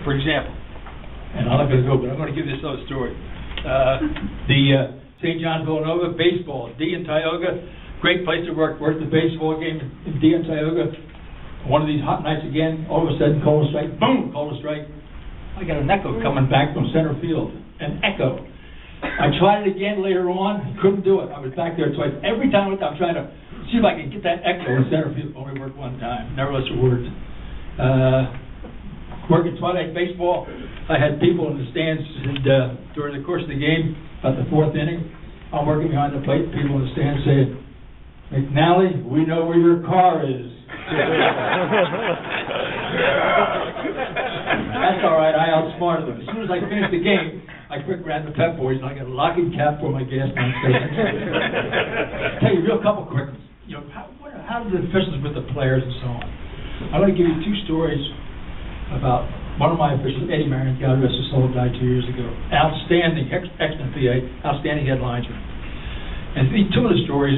For example, and I'm not going to go, but I'm going to give this other story. The St. John Villanova baseball, D in Tioga, great place to work. Worked the baseball game in D in Tioga. One of these hot nights again, all of a sudden, call a strike, boom, call a strike. I got an echo coming back from center field, an echo. I tried it again later on, couldn't do it. I was back there twice. Every time I'm trying to see if I can get that echo in center field. Only worked one time, never listened to words. Working Twilight baseball, I had people in the stands and, during the course of the game, about the fourth inning. I'm working behind the plate, people in the stands saying, "McNally, we know where your car is." That's all right, I outsmarted them. As soon as I finished the game, I quick ran the Pep Boys and I got a locking cap for my gas tank station. Tell you real couple quick, how do the officials with the players and so on? I'm going to give you two stories about one of my officials, Eddie Marion, God rest his soul, died 2 years ago. Outstanding, excellent PA, outstanding head linesman. And two of the stories,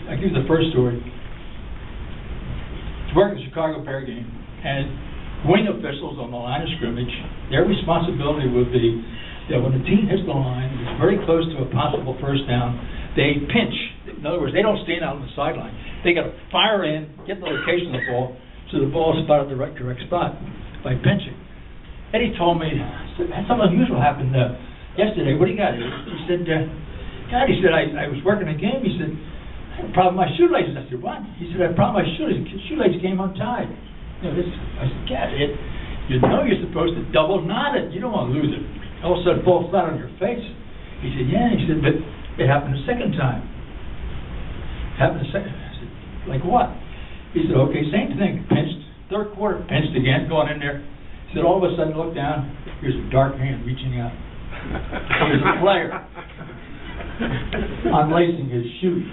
I'll give you the first story. He's working the Chicago Bear game, and wing officials on the line of scrimmage, their responsibility would be that when the team hits the line, it's very close to a possible first down, they pinch. In other words, they don't stand out on the sideline. They got to fire in, get the location of the ball, so the ball is spotted at the correct spot by pinching. Eddie told me, something unusual happened yesterday. What do you got? He said, God, he said, I was working a game. He said, I had a problem with my shoelaces. I said, what? He said, I had a problem with my shoelaces. Shoelaces came untied. I said, God, you know you're supposed to double knot it. You don't want to lose it. All of a sudden, it falls flat on your face. He said, yeah. He said, but it happened a second time. It happened a second. I said, like what? He said, okay, same thing. Pinched. Third quarter, pinched again, going in there. He said, all of a sudden, look down. Here's a dark hand reaching out. There's a player unlacing his shoes.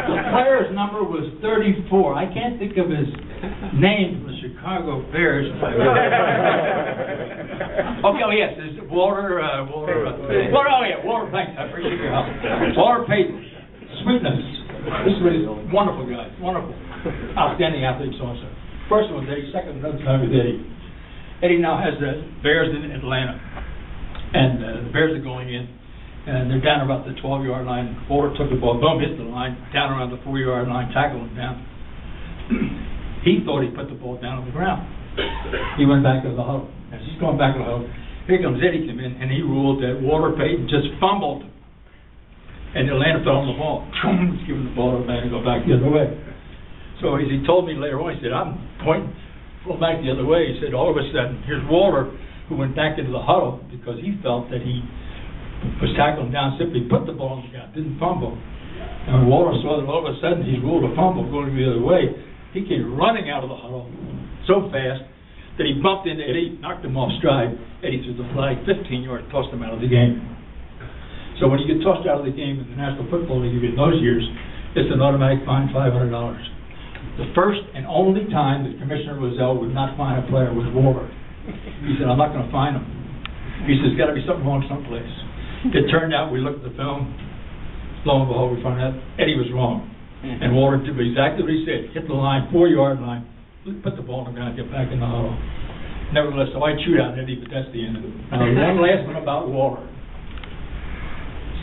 The player's number was 34. I can't think of his name from the Chicago Bears. Okay, oh yes, it's Walter, Walter, thanks, I appreciate your help. Walter Payton, sweetness. This was a wonderful guy, wonderful, outstanding athlete, so on. First one was Eddie, second another time with Eddie. Eddie now has the Bears in Atlanta, and the Bears are going in, and they're down about the 12-yard line. Walter took the ball, boom, hit the line, down around the 4-yard line, tackled him down. He thought he put the ball down on the ground. He went back to the huddle. As he's going back to the huddle, here comes Eddie come in, and he ruled that Walter Payton just fumbled, and Atlanta fell on the ball. He's giving the ball to Atlanta to go back the other way. So as he told me later on, he said, I'm pointing, going back the other way. He said, all of a sudden, here's Walter, who went back into the huddle because he felt that he was tackling down, simply put the ball on the ground, didn't fumble. And when Walter saw that all of a sudden he's ruled a fumble going the other way, he came running out of the huddle so fast that he bumped into Eddie, knocked him off stride. Eddie threw the flag, 15 yards, tossed him out of the game. So when you get tossed out of the game in the National Football League in those years, it's an automatic fine, $500. The first and only time that Commissioner Loisel would not fine a player was Walter. He said, I'm not going to fine him. He says, got to be something wrong someplace. It turned out, we looked at the film, lo and behold, we found out Eddie was wrong. And Walter did exactly what he said, hit the line, 4-yard line, put the ball on the ground, get back in the huddle. Nevertheless, so I chewed out Eddie, but that's the end of it. Now, one last one about Walter.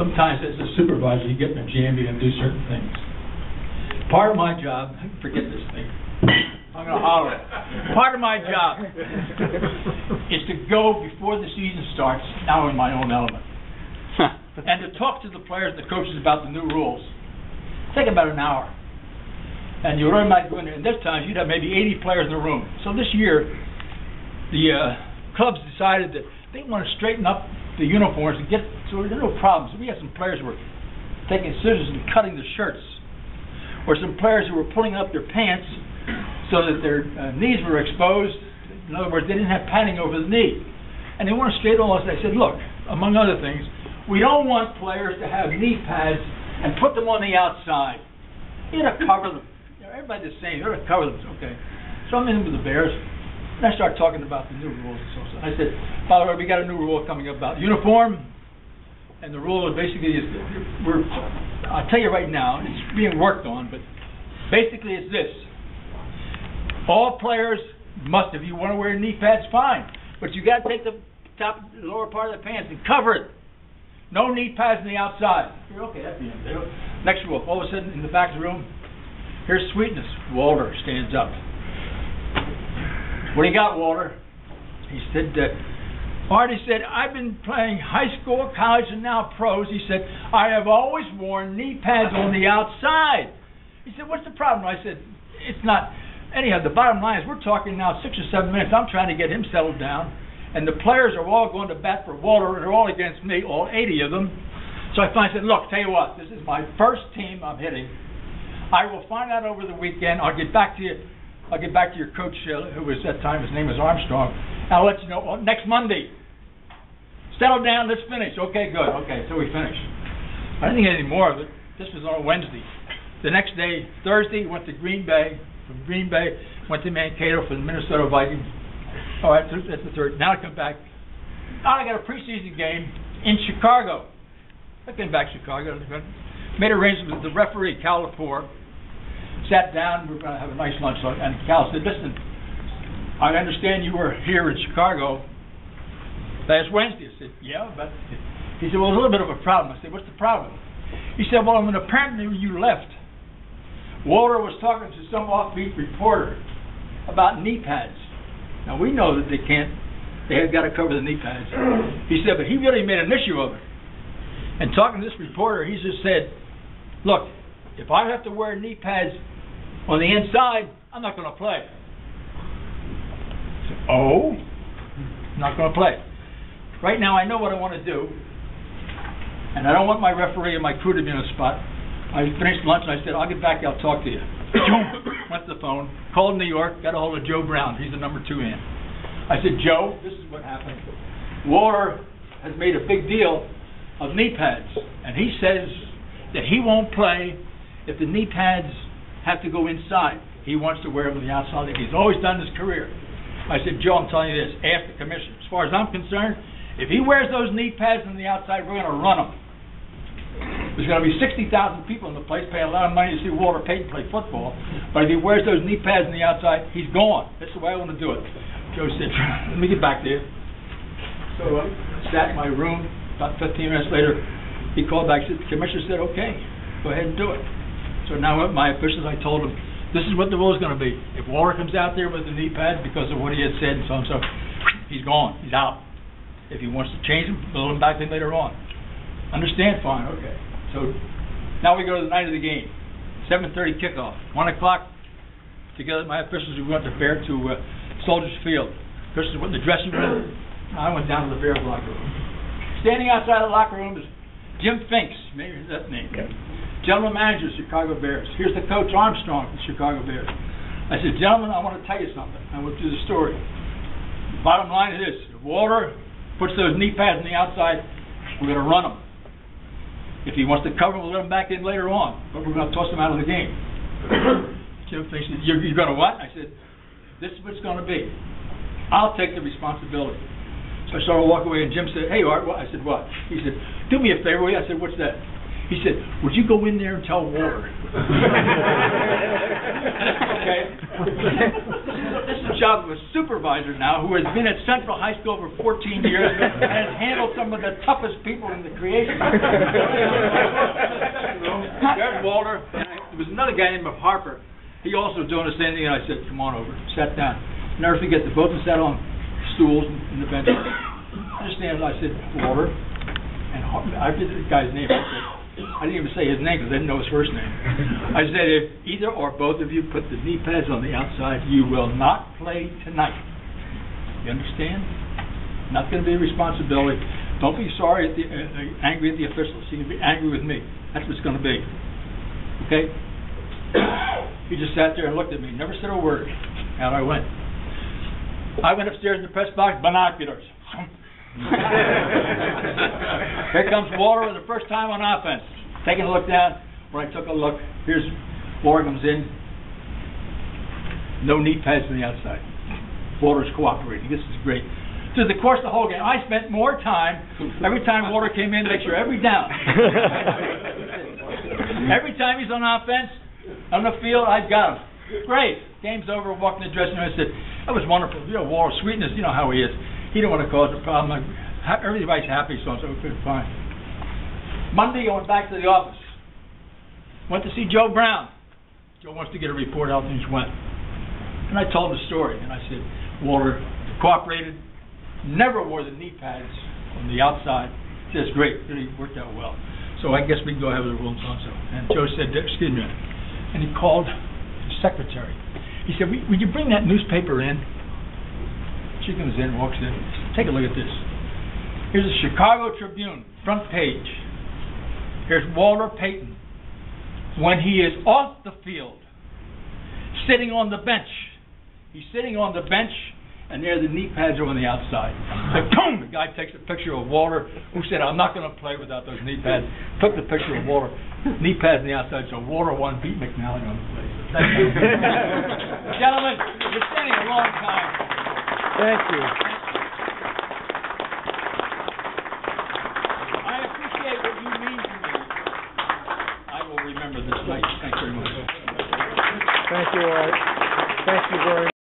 Sometimes as a supervisor, you get in a jam, you're going to do certain things. Part of my job, forget this thing, I'm going to holler it. Part of my job is to go before the season starts, now in my own element, and to talk to the players and the coaches about the new rules. Take about an hour. And you learn about doing it. And this time, you'd have maybe 80 players in the room. So this year, the clubs decided that they want to straighten up the uniforms and get, so there are no problems. So we had some players who were taking scissors and cutting the shirts, or some players who were pulling up their pants so that their knees were exposed. In other words, they didn't have padding over the knee. And they wanted to straighten all this. They said, look, among other things, we don't want players to have knee pads and put them on the outside. You got to cover them. Everybody's the same. You got to cover them. Okay. So I'm in with the Bears. And I start talking about the new rules and so on. I said, by the way, we got a new rule coming up about uniform. And the rule is basically, I'll tell you right now, it's being worked on, but basically it's this. All players If you want to wear knee pads, fine. But you got to take the lower part of the pants and cover it. No knee pads on the outside. Okay, that's the end. Next rule. All of a sudden, in the back of the room, here's Sweetness. Walter stands up. What do you got, Walter? He said, Art, he said, I've been playing high school, college, and now pros. He said, I have always worn knee pads on the outside. He said, what's the problem? I said, it's not. Anyhow, the bottom line is we're talking now 6 or 7 minutes. I'm trying to get him settled down. And the players are all going to bat for Walter, and they're all against me, all 80 of them. So I finally said, look, tell you what, this is my first team I'm hitting. I will find out over the weekend. I'll get back to you. I'll get back to your coach, who was at the time, his name was Armstrong. I'll let you know next Monday. Settle down, let's finish. Okay, good. Okay, so we finished. I didn't get any more of it. This was on Wednesday. The next day, Thursday, went to Green Bay. From Green Bay, went to Mankato for the Minnesota Vikings. All right, that's the third. Now I come back. Now I got a preseason game in Chicago. I came back to Chicago. Made arrangements with the referee, Cal Lepore. Sat down. We were going to have a nice lunch. And Cal said, listen, I understand you were here in Chicago last Wednesday. I said, yeah, but he said, well, there's a little bit of a problem. I said, what's the problem? He said, well, apparently when you left, Walter was talking to some offbeat reporter about knee pads. Now, we know that they have got to cover the knee pads. He said, but he really made an issue of it. And talking to this reporter, he just said, look, if I have to wear knee pads on the inside, I'm not going to play. I said, oh? I'm not going to play. Right now, I know what I want to do, and I don't want my referee and my crew to be on the spot. I finished lunch, and I said, I'll get back, I'll talk to you. Went to the phone, called New York, got a hold of Joe Brown. He's the number 2 man. I said, Joe, this is what happened. Walter has made a big deal of knee pads, and he says that he won't play if the knee pads have to go inside. He wants to wear them on the outside like he's always done in his career. I said, Joe, I'm telling you this, ask the commissioner. As far as I'm concerned, if he wears those knee pads on the outside, we're going to run him. There's going to be 60,000 people in the place paying a lot of money to see Walter Payton play football. But if he wears those knee pads on the outside, he's gone. That's the way I want to do it. Joe said, let me get back to you. So I sat in my room. About 15 minutes later, he called back. The commissioner said, okay, go ahead and do it. So now with my officials, I told them, this is what the rule is going to be. If Walter comes out there with the knee pads because of what he had said and so and so, he's gone. He's out. If he wants to change them, we'll let him back in later on. Understand? Fine. Okay. So now we go to the night of the game. 7:30 kickoff. 1 o'clock. Together with my officials, we went to Soldiers Field. Officials went in the dressing room. I went down to the Bears locker room. Standing outside the locker room is Jim Finks. Maybe that name. Yeah. General manager of Chicago Bears. Here's the coach Armstrong of the Chicago Bears. I said, gentlemen, I want to tell you something. I went through the story. Bottom line is this: if Walter puts those knee pads on the outside, we're going to run him. If he wants to cover him, we'll let him back in later on. But we're going to toss him out of the game. Jim Finks said, you're going to what? I said, this is what it's going to be. I'll take the responsibility. So I started to walk away, and Jim said, hey, Art, what? I said, what? He said, do me a favor, will you? I said, what's that? He said, would you go in there and tell Walter? Okay. This is the job of a supervisor now who has been at Central High School for 14 years and has handled some of the toughest people in the creation. There's Walter. There was another guy named Harper. He also was doing the same thing, and I said, come on over. Sat down. Never forget, they both sat on stools in the bench. I understand. I said, Walter, and I did the guy's name. I didn't even say his name because I didn't know his first name. I said, if either or both of you put the knee pads on the outside, you will not play tonight. You understand? Not going to be a responsibility. Don't be sorry angry at the officials. You can be angry with me. That's what it's going to be. Okay? He just sat there and looked at me. Never said a word. Out I went. I went upstairs in the press box, binoculars. Here comes Walter for the first time on offense. Taking a look down. When I took a look, here's Walter comes in. No knee pads on the outside. Walter's cooperating. This is great. Through the course of the whole game, I spent more time every time Walter came in to make sure every down. Every time he's on offense, on the field, I've got him. Great. Game's over, walked in the dressing room, I said, that was wonderful. You know, Walter Sweetness, you know how he is. He didn't want to cause a problem. Everybody's happy, so okay, fine. Monday, I went back to the office. Went to see Joe Brown. Joe wants to get a report how things went. And I told the story, and I said, Walter cooperated, never wore the knee pads on the outside. He says, great, really worked out well. So I guess we can go ahead with the rules also. And Joe said, excuse me, and he called his secretary. He said, would you bring that newspaper in? She comes in, walks in. Take a look at this. Here's a Chicago Tribune, front page. Here's Walter Payton when he is off the field, sitting on the bench. He's sitting on the bench, and there the knee pads are on the outside. So, boom, the guy takes a picture of Walter, who said, I'm not going to play without those knee pads. Took the picture of Walter, knee pads on the outside, so Walter won, beat McNally on the play. So thank you. Gentlemen, you're standing a long time. Thank you. I appreciate what you mean to me. I will remember this night. Thank you very much. Thank you, Art. Thank you very much.